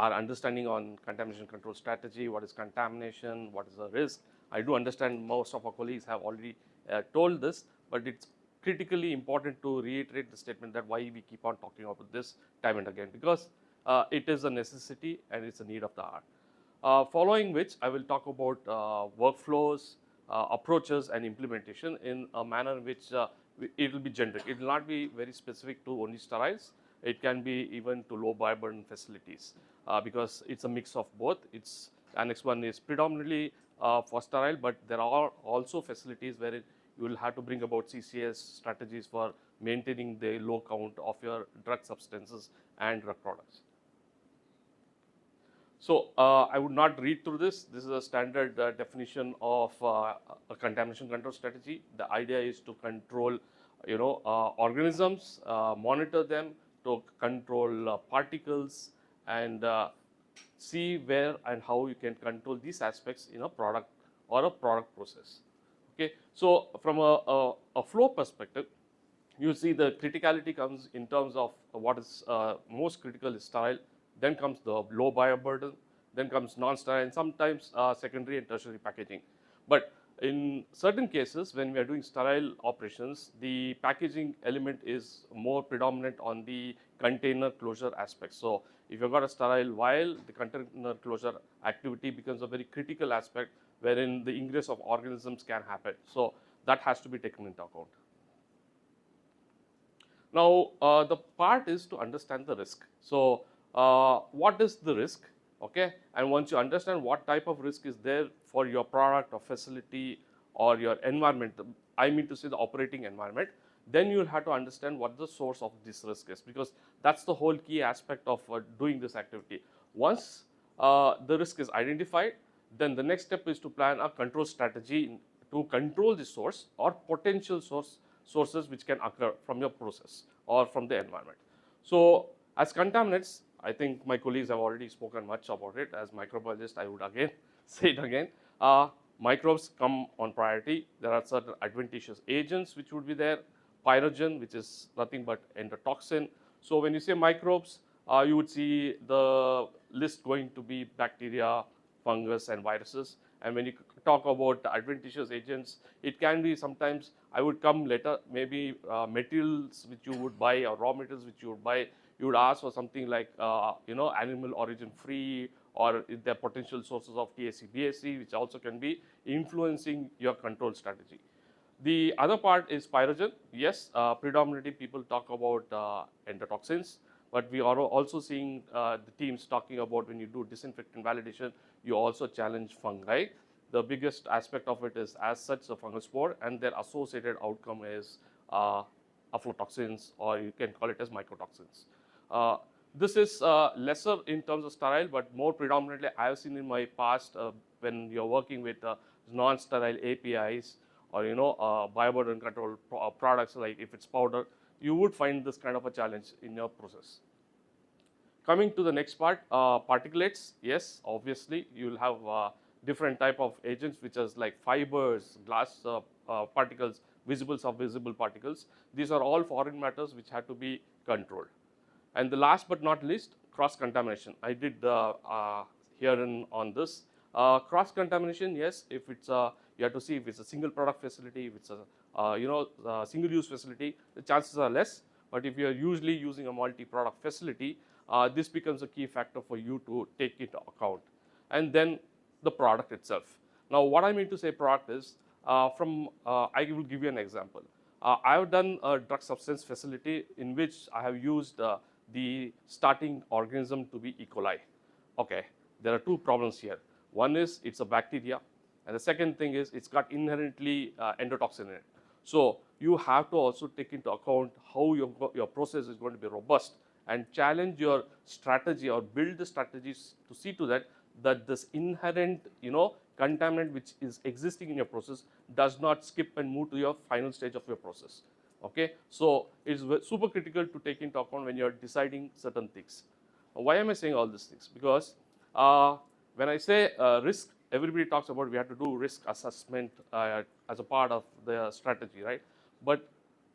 our understanding on contamination control strategy, what is contamination, what is the risk. I do understand most of our colleagues have already told this, but it's critically important to reiterate the statement that why we keep on talking about this time and again, because it is a necessity and it's a need of the hour. Following which, I will talk about workflows, approaches and implementation in a manner in which it will be generic. It will not be very specific to only steriles. It can be even to low bioburden facilities because it's a mix of both. It's Annex 1 is predominantly for sterile, but there are also facilities where you will have to bring about CCS strategies for maintaining the low count of your drug substances and drug products. So, I would not read through this. This is a standard definition of a contamination control strategy. The idea is to control, organisms, monitor them, to control particles, and see where and how you can control these aspects in a product or a product process. Okay. So, from a flow perspective, you see the criticality comes in terms of what is most critical is sterile, then comes the low bioburden, then comes non-sterile, and sometimes secondary and tertiary packaging. But in certain cases, when we are doing sterile operations, the packaging element is more predominant on the container closure aspect. So, if you've got a sterile vial, the container closure activity becomes a very critical aspect wherein the ingress of organisms can happen. So, that has to be taken into account. Now, the part is to understand the risk. So, what is the risk? Okay, and once you understand what type of risk is there for your product or facility or your environment, I mean to say the operating environment, then you will have to understand what the source of this risk is, because that's the whole key aspect of doing this activity. Once the risk is identified, then the next step is to plan a control strategy to control the source or potential sources which can occur from your process or from the environment. So, as contaminants, I think my colleagues have already spoken much about it. As microbiologist, I would again say it again. Microbes come on priority. There are certain adventitious agents which would be there. Pyrogen, which is nothing but endotoxin. So, when you say microbes, you would see the list going to be bacteria, fungus and viruses. And when you talk about adventitious agents, it can be sometimes, I would come later, maybe materials which you would buy or raw materials which you would buy, you would ask for something like, animal origin free, or if there are potential sources of TAC, BAC, which also can be influencing your control strategy. The other part is pyrogen. Yes, predominantly people talk about endotoxins, but we are also seeing the teams talking about when you do disinfectant validation, you also challenge fungi. The biggest aspect of it is as such the fungal spore, and their associated outcome is aflatoxins, or you can call it as mycotoxins. This is lesser in terms of sterile, but more predominantly I have seen in my past when you're working with non-sterile APIs or bioburden control products, like if it's powder, you would find this kind of a challenge in your process. Coming to the next part, particulates. Yes, obviously you will have different type of agents which is like fibers, glass particles, visible, subvisible particles. These are all foreign matters which have to be controlled. And the last but not least, cross contamination. I did herein on this. Cross contamination, yes, if it's you have to see if it's a single product facility, if it's a single use facility, the chances are less. But if you are usually using a multi product facility, this becomes a key factor for you to take into account. And then the product itself. Now, what I mean to say product is, I will give you an example. I have done a drug substance facility in which I have used the starting organism to be E. coli. Okay, there are two problems here. One is it's a bacteria, and the second thing is it's got inherently endotoxin in it. So, you have to also take into account how your process is going to be robust and challenge your strategy or build the strategies to see to that this inherent contaminant which is existing in your process does not skip and move to your final stage of your process. Okay, so it's super critical to take into account when you are deciding certain things. Why am I saying all these things? Because when I say risk, everybody talks about we have to do risk assessment as a part of the strategy, right? But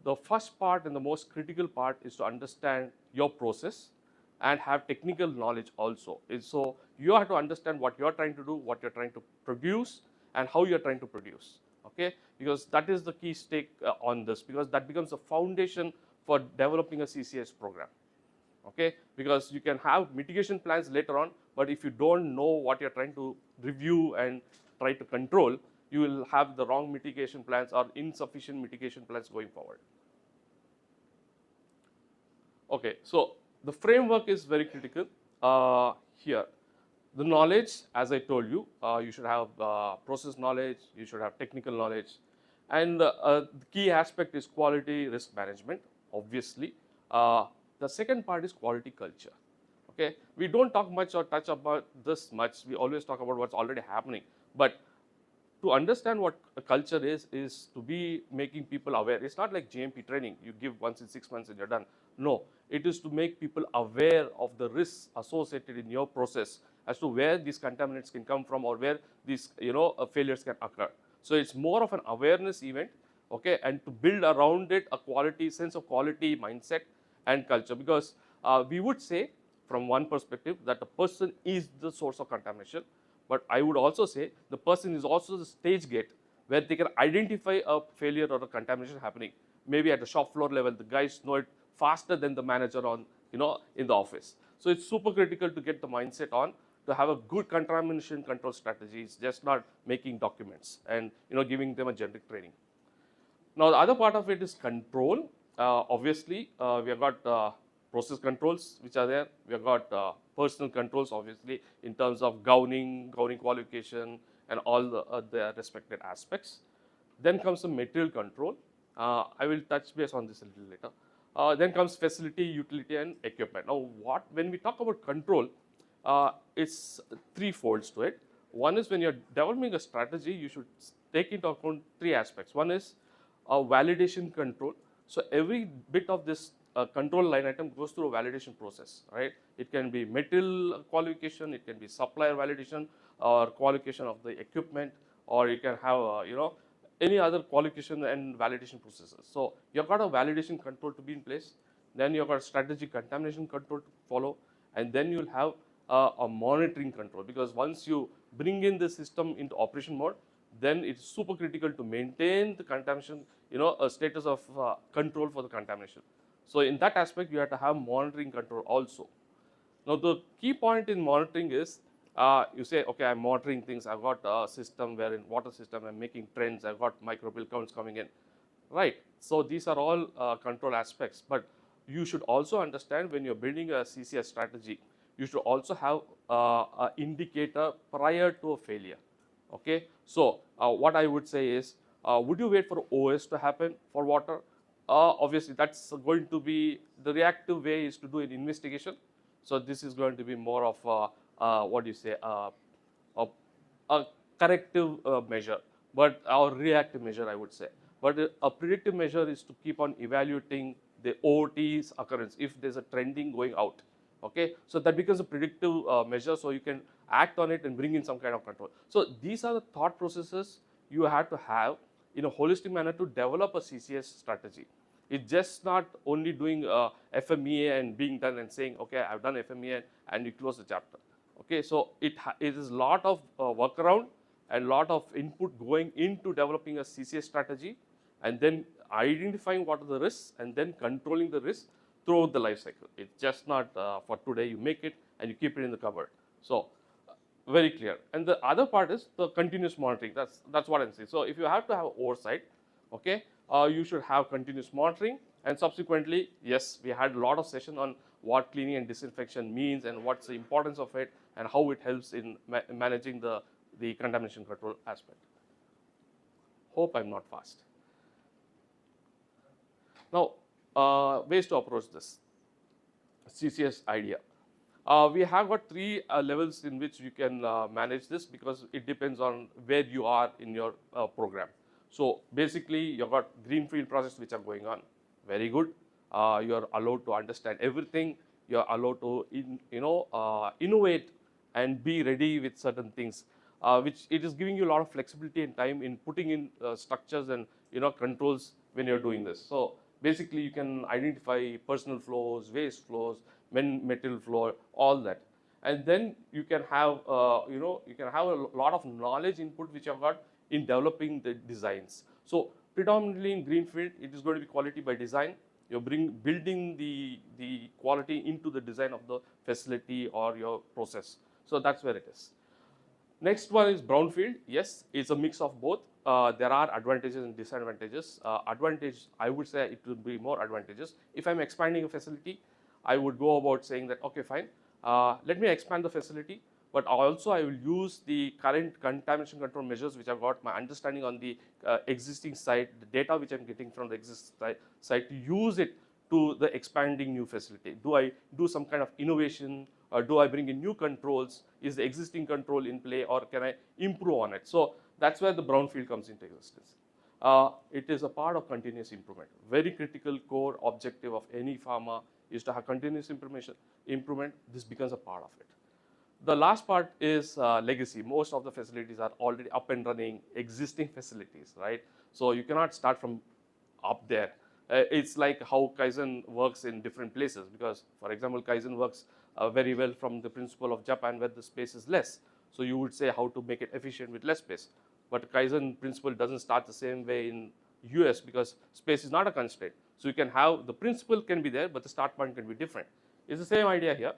the first part and the most critical part is to understand your process and have technical knowledge also. So you have to understand what you're trying to do, what you're trying to produce, and how you're trying to produce. Okay, because that is the key stake on this, because that becomes the foundation for developing a CCS program. Okay, because you can have mitigation plans later on, but if you don't know what you're trying to review and try to control, you will have the wrong mitigation plans or insufficient mitigation plans going forward. Okay, so the framework is very critical here. The knowledge, as I told you, you should have process knowledge, you should have technical knowledge, and the key aspect is quality risk management, obviously. The second part is quality culture. Okay, we don't talk much or touch about this much. We always talk about what's already happening, but to understand what a culture is to be making people aware. It's not like GMP training you give once in 6 months and you're done. No, it is to make people aware of the risks associated in your process as to where these contaminants can come from or where these failures can occur. So it's more of an awareness event, okay, and to build around it a quality sense of quality mindset and culture, because we would say from one perspective that a person is the source of contamination, but I would also say the person is also the stage gate where they can identify a failure or a contamination happening. Maybe at the shop floor level, the guys know it faster than the manager on, in the office. So it's super critical to get the mindset on to have a good contamination control strategy. It's just not making documents and giving them a generic training. Now, the other part of it is control. Obviously, we have got process controls which are there. We have got personal controls, obviously, in terms of gowning qualification, and all the respected aspects. Then comes the material control. I will touch base on this a little later. Then comes facility, utility, and equipment. Now, when we talk about control, it's three folds to it. One is when you're developing a strategy, you should take into account three aspects. One is validation control. So every bit of this control line item goes through a validation process, right? It can be material qualification, it can be supplier validation or qualification of the equipment, or you can have any other qualification and validation processes. So you've got a validation control to be in place, then you've got strategic contamination control to follow, and then you'll have a monitoring control, because once you bring in the system into operation mode, then it's super critical to maintain the contamination, a status of control for the contamination. So in that aspect, you have to have monitoring control also. Now, the key point in monitoring is you say, okay, I'm monitoring things. I've got a system where in water system, I'm making trends. I've got microbial counts coming in, right? So these are all control aspects. But you should also understand when you're building a CCS strategy, you should also have an indicator prior to a failure. Okay, so what I would say is, would you wait for OS to happen for water? Obviously, that's going to be the reactive way is to do an investigation. So this is going to be more of what do you say, a, a corrective measure, but our reactive measure, I would say. But a predictive measure is to keep on evaluating the OT's occurrence if there's a trending going out. Okay, so that becomes a predictive measure, so you can act on it and bring in some kind of control. So these are the thought processes you have to have in a holistic manner to develop a CCS strategy. It's just not only doing FMEA and being done and saying, okay, I've done FMEA and you close the chapter. Okay, so it is a lot of workaround and lot of input going into developing a CCS strategy, and then identifying what are the risks and then controlling the risks throughout the life cycle. It's just not for today, you make it and you keep it in the cupboard. So very clear. And the other part is the continuous monitoring. That's what I'm saying. So if you have to have oversight, okay, you should have continuous monitoring. And subsequently, yes, we had a lot of session on what cleaning and disinfection means and what's the importance of it and how it helps in managing the contamination control aspect. Hope I'm not fast. Now, ways to approach this CCS idea. We have got three levels in which you can manage this, because it depends on where you are in your program. So basically, you've got greenfield projects which are going on. Very good. You're allowed to understand everything. You're allowed to innovate and be ready with certain things, which it is giving you a lot of flexibility and time in putting in structures and controls when you're doing this. So basically, you can identify personal flows, waste flows, material flow, all that. And then you can have, you can have a lot of knowledge input which you have got in developing the designs. So predominantly in greenfield, it is going to be quality by design. You're building the quality into the design of the facility or your process. So that's where it is. Next one is brownfield. Yes, it's a mix of both. There are advantages and disadvantages. Advantage, I would say it would be more advantages. If I'm expanding a facility, I would go about saying that, okay, fine, let me expand the facility, but also I will use the current contamination control measures which I've got my understanding on the existing site, the data which I'm getting from the existing site, to use it to the expanding new facility. Do I do some kind of innovation, or do I bring in new controls? Is the existing control in play, or can I improve on it? So that's where the brownfield comes into existence. It is a part of continuous improvement. Very critical core objective of any pharma is to have continuous improvement. This becomes a part of it. The last part is legacy. Most of the facilities are already up and running, existing facilities, right? So you cannot start from up there. It's like how Kaizen works in different places, because, for example, Kaizen works very well from the principle of Japan, where the space is less. So you would say how to make it efficient with less space. But Kaizen principle doesn't start the same way in US, because space is not a constraint. So you can have, the principle can be there, but the start point can be different. It's the same idea here.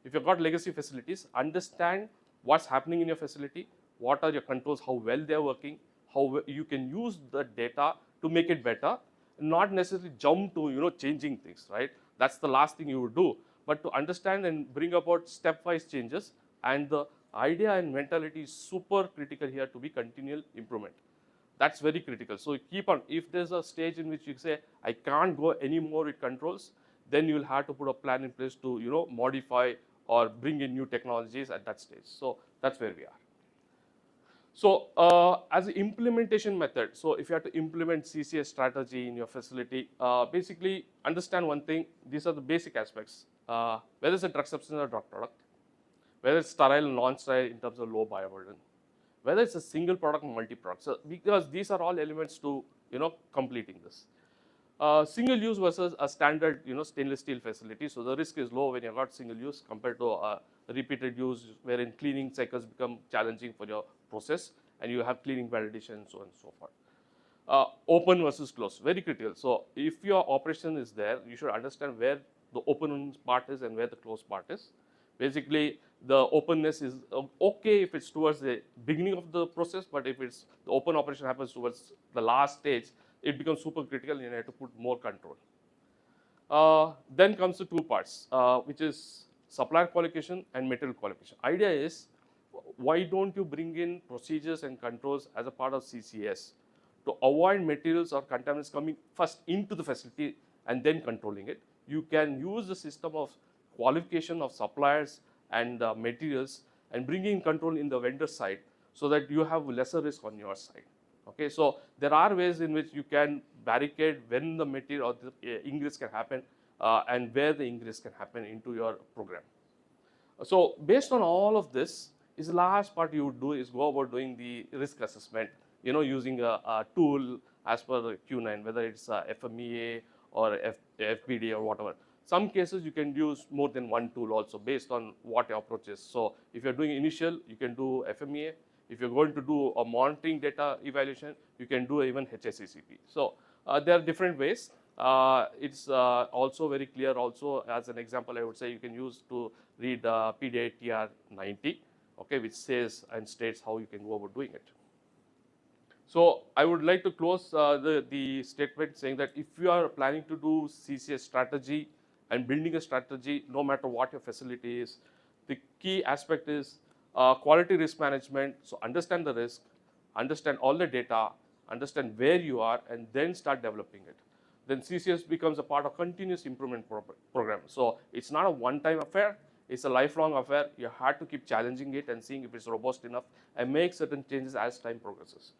If you've got legacy facilities, understand what's happening in your facility, what are your controls, how well they're working, how you can use the data to make it better, not necessarily jump to changing things, right? That's the last thing you would do. But to understand and bring about stepwise changes, and the idea and mentality is super critical here to be continual improvement. That's very critical. So keep on. If there's a stage in which you say, I can't go any more with controls, then you'll have to put a plan in place to modify or bring in new technologies at that stage. So that's where we are. So as an implementation method, so if you have to implement CCS strategy in your facility, basically understand one thing. These are the basic aspects. Whether it's a drug substance or drug product, whether it's sterile, non-sterile in terms of low bioburden, whether it's a single product or multi-product. So because these are all elements to completing this. Single use versus a standard stainless steel facility. So the risk is low when you've got single use compared to repeated use, wherein cleaning cycles become challenging for your process, and you have cleaning validation and so on and so forth. Open versus closed, very critical. So if your operation is there, you should understand where the open part is and where the closed part is. Basically, the openness is okay if it's towards the beginning of the process, but if it's the open operation happens towards the last stage, it becomes super critical and you have to put more control. Then comes the two parts, which is supplier qualification and material qualification. Idea is, why don't you bring in procedures and controls as a part of CCS to avoid materials or contaminants coming first into the facility and then controlling it? You can use the system of qualification of suppliers and materials and bringing control in the vendor side, so that you have lesser risk on your side. Okay, so there are ways in which you can barricade when the material or the ingress can happen and where the ingress can happen into your program. So based on all of this, is the last part you would do is go about doing the risk assessment, using a tool as per the Q9, whether it's FMEA or FBD or whatever. Some cases you can use more than one tool also based on what your approach is. So if you're doing initial, you can do FMEA. If you're going to do a monitoring data evaluation, you can do even HACCP. So there are different ways. It's also very clear also, as an example, I would say you can use to read PDI TR 90, okay, which says and states how you can go about doing it. So I would like to close the statement saying that if you are planning to do CCS strategy and building a strategy, no matter what your facility is, the key aspect is quality risk management. So understand the risk, understand all the data, understand where you are, and then start developing it. Then CCS becomes a part of continuous improvement program. So it's not a one-time affair, it's a lifelong affair. You have to keep challenging it and seeing if it's robust enough and make certain changes as time progresses.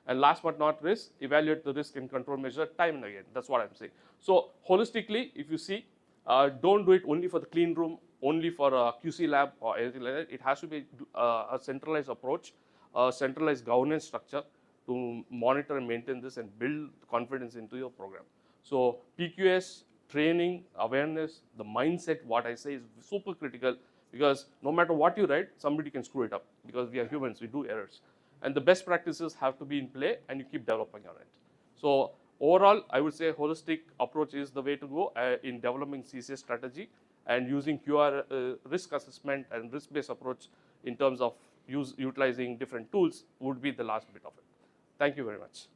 And last but not least, evaluate the risk and control measure time and again. That's what I'm saying. So holistically, if you see, don't do it only for the clean room, only for a QC lab or anything like that. It has to be a centralized approach, a centralized governance structure to monitor and maintain this and build confidence into your program. So PQS, training, awareness, the mindset, what I say is super critical, because no matter what you write, somebody can screw it up, because we are humans, we do errors. And the best practices have to be in play, and you keep developing on it. So overall, I would say holistic approach is the way to go in developing CCS strategy, and using QR risk assessment and risk-based approach in terms of utilizing different tools would be the last bit of it. Thank you very much.